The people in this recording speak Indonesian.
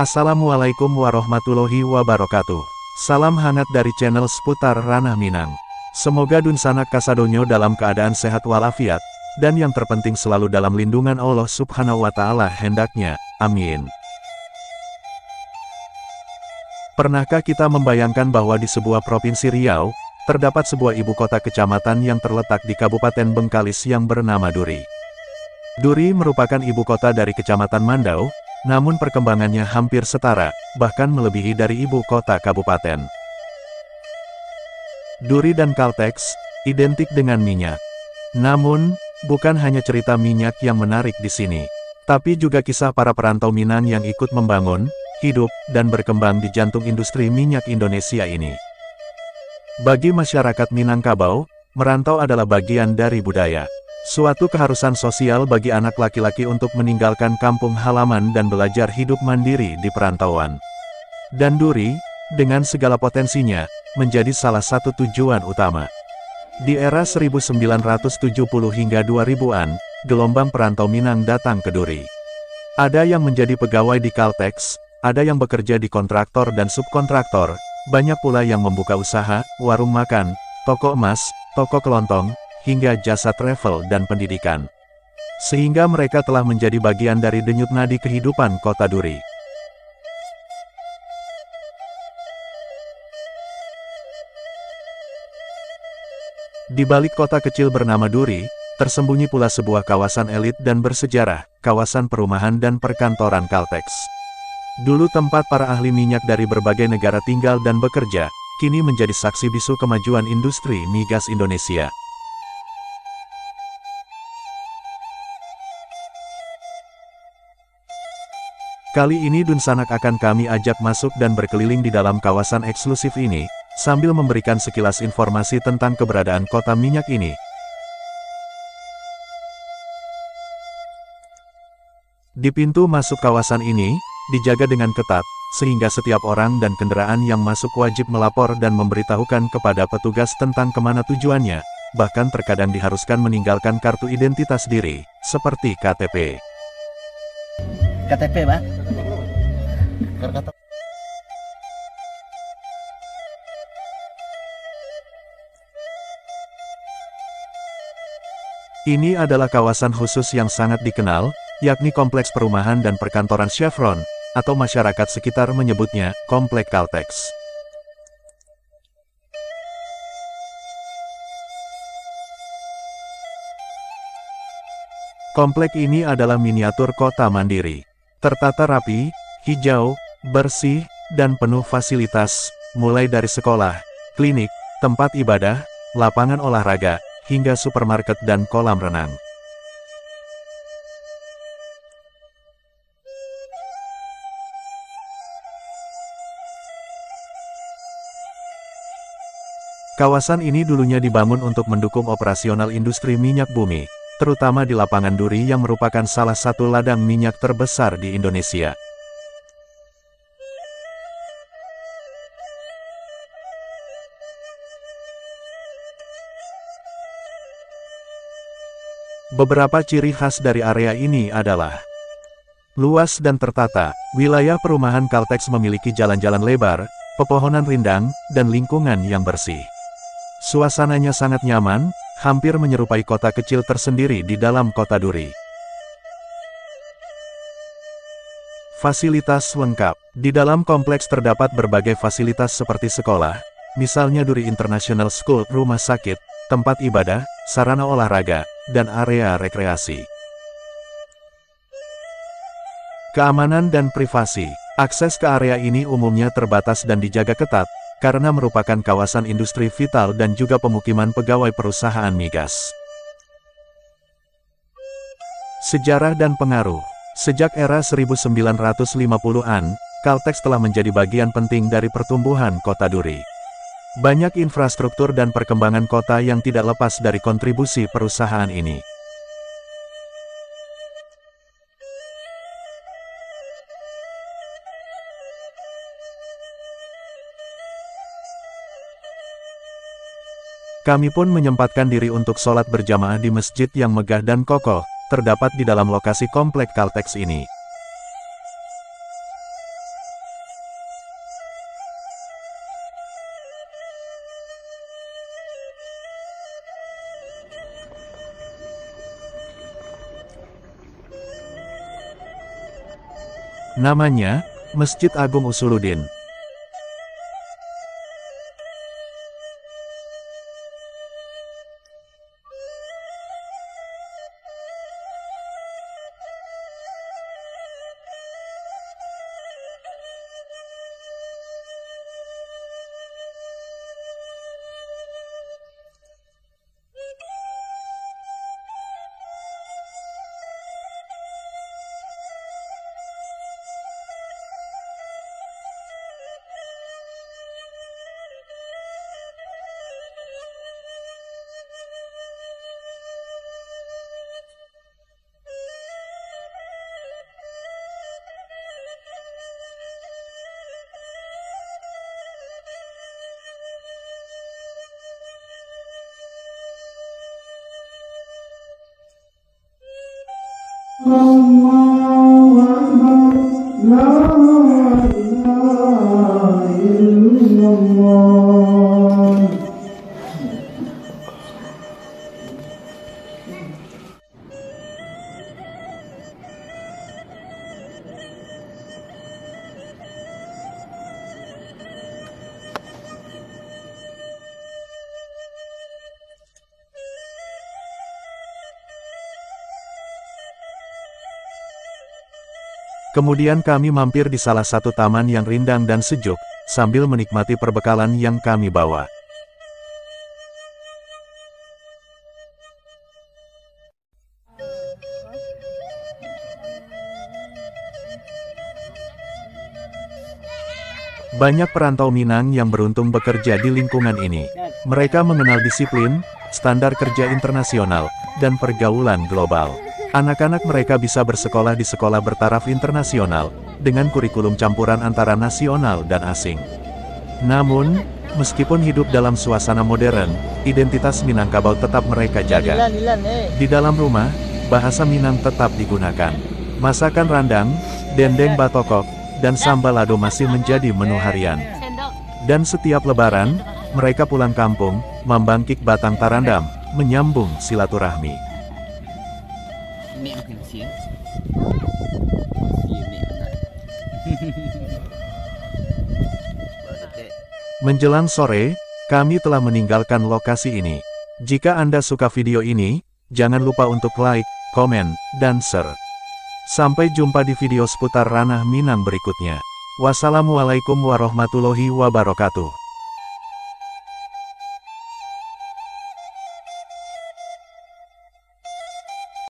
Assalamualaikum warahmatullahi wabarakatuh. Salam hangat dari channel seputar Ranah Minang. Semoga Dunsanak Kasadonyo dalam keadaan sehat walafiat, dan yang terpenting selalu dalam lindungan Allah Subhanahu wa Ta'ala hendaknya. Amin. Pernahkah kita membayangkan bahwa di sebuah provinsi Riau, terdapat sebuah ibu kota kecamatan yang terletak di Kabupaten Bengkalis yang bernama Duri? Duri merupakan ibu kota dari Kecamatan Mandau, namun perkembangannya hampir setara, bahkan melebihi dari ibu kota kabupaten. Duri dan Caltex, identik dengan minyak. Namun, bukan hanya cerita minyak yang menarik di sini, tapi juga kisah para perantau Minang yang ikut membangun, hidup, dan berkembang di jantung industri minyak Indonesia ini. Bagi masyarakat Minangkabau, merantau adalah bagian dari budaya. Suatu keharusan sosial bagi anak laki-laki untuk meninggalkan kampung halaman dan belajar hidup mandiri di perantauan. Dan Duri, dengan segala potensinya, menjadi salah satu tujuan utama. Di era 1970 hingga 2000-an, gelombang perantau Minang datang ke Duri. Ada yang menjadi pegawai di Caltex, ada yang bekerja di kontraktor dan subkontraktor, banyak pula yang membuka usaha, warung makan, toko emas, toko kelontong, hingga jasa travel dan pendidikan. Sehingga mereka telah menjadi bagian dari denyut nadi kehidupan kota Duri. Di balik kota kecil bernama Duri, tersembunyi pula sebuah kawasan elit dan bersejarah, kawasan perumahan dan perkantoran Caltex. Dulu tempat para ahli minyak dari berbagai negara tinggal dan bekerja, kini menjadi saksi bisu kemajuan industri migas Indonesia. Kali ini Dunsanak akan kami ajak masuk dan berkeliling di dalam kawasan eksklusif ini, sambil memberikan sekilas informasi tentang keberadaan kota minyak ini. Di pintu masuk kawasan ini, dijaga dengan ketat, sehingga setiap orang dan kendaraan yang masuk wajib melapor dan memberitahukan kepada petugas tentang kemana tujuannya, bahkan terkadang diharuskan meninggalkan kartu identitas diri, seperti KTP. KTP, Pak. Ini adalah kawasan khusus yang sangat dikenal, yakni Kompleks Perumahan dan Perkantoran Chevron, atau masyarakat sekitar menyebutnya, Komplek Caltex. Komplek ini adalah miniatur kota mandiri. Tertata rapi, hijau, bersih, dan penuh fasilitas, mulai dari sekolah, klinik, tempat ibadah, lapangan olahraga, hingga supermarket dan kolam renang. Kawasan ini dulunya dibangun untuk mendukung operasional industri minyak bumi, terutama di lapangan Duri yang merupakan salah satu ladang minyak terbesar di Indonesia. Beberapa ciri khas dari area ini adalah luas dan tertata. Wilayah perumahan Caltex memiliki jalan-jalan lebar, pepohonan rindang, dan lingkungan yang bersih. Suasananya sangat nyaman, hampir menyerupai kota kecil tersendiri di dalam kota Duri. Fasilitas lengkap. Di dalam kompleks terdapat berbagai fasilitas seperti sekolah, misalnya Duri International School, rumah sakit, tempat ibadah, sarana olahraga, dan area rekreasi. Keamanan dan privasi. Akses ke area ini umumnya terbatas dan dijaga ketat, karena merupakan kawasan industri vital dan juga pemukiman pegawai perusahaan migas. Sejarah dan pengaruh. Sejak era 1950-an, Caltex telah menjadi bagian penting dari pertumbuhan kota Duri. Banyak infrastruktur dan perkembangan kota yang tidak lepas dari kontribusi perusahaan ini. Kami pun menyempatkan diri untuk sholat berjamaah di masjid yang megah dan kokoh, terdapat di dalam lokasi komplek Caltex ini. Namanya, Masjid Agung Usuluddin. Kemudian kami mampir di salah satu taman yang rindang dan sejuk, sambil menikmati perbekalan yang kami bawa. Banyak perantau Minang yang beruntung bekerja di lingkungan ini. Mereka mengenal disiplin, standar kerja internasional, dan pergaulan global. Anak-anak mereka bisa bersekolah di sekolah bertaraf internasional, dengan kurikulum campuran antara nasional dan asing. Namun, meskipun hidup dalam suasana modern, identitas Minangkabau tetap mereka jaga. Di dalam rumah, bahasa Minang tetap digunakan. Masakan randang, dendeng batokok, dan sambal lado masih menjadi menu harian. Dan setiap lebaran, mereka pulang kampung, membangkit batang tarandam, menyambung silaturahmi. Mẹ nó tiếng. Menjelang sore, kami telah meninggalkan lokasi ini. Jika Anda suka video ini, jangan lupa untuk like, komen, dan share. Sampai jumpa di video seputar ranah Minang berikutnya. Wassalamualaikum warahmatullahi wabarakatuh.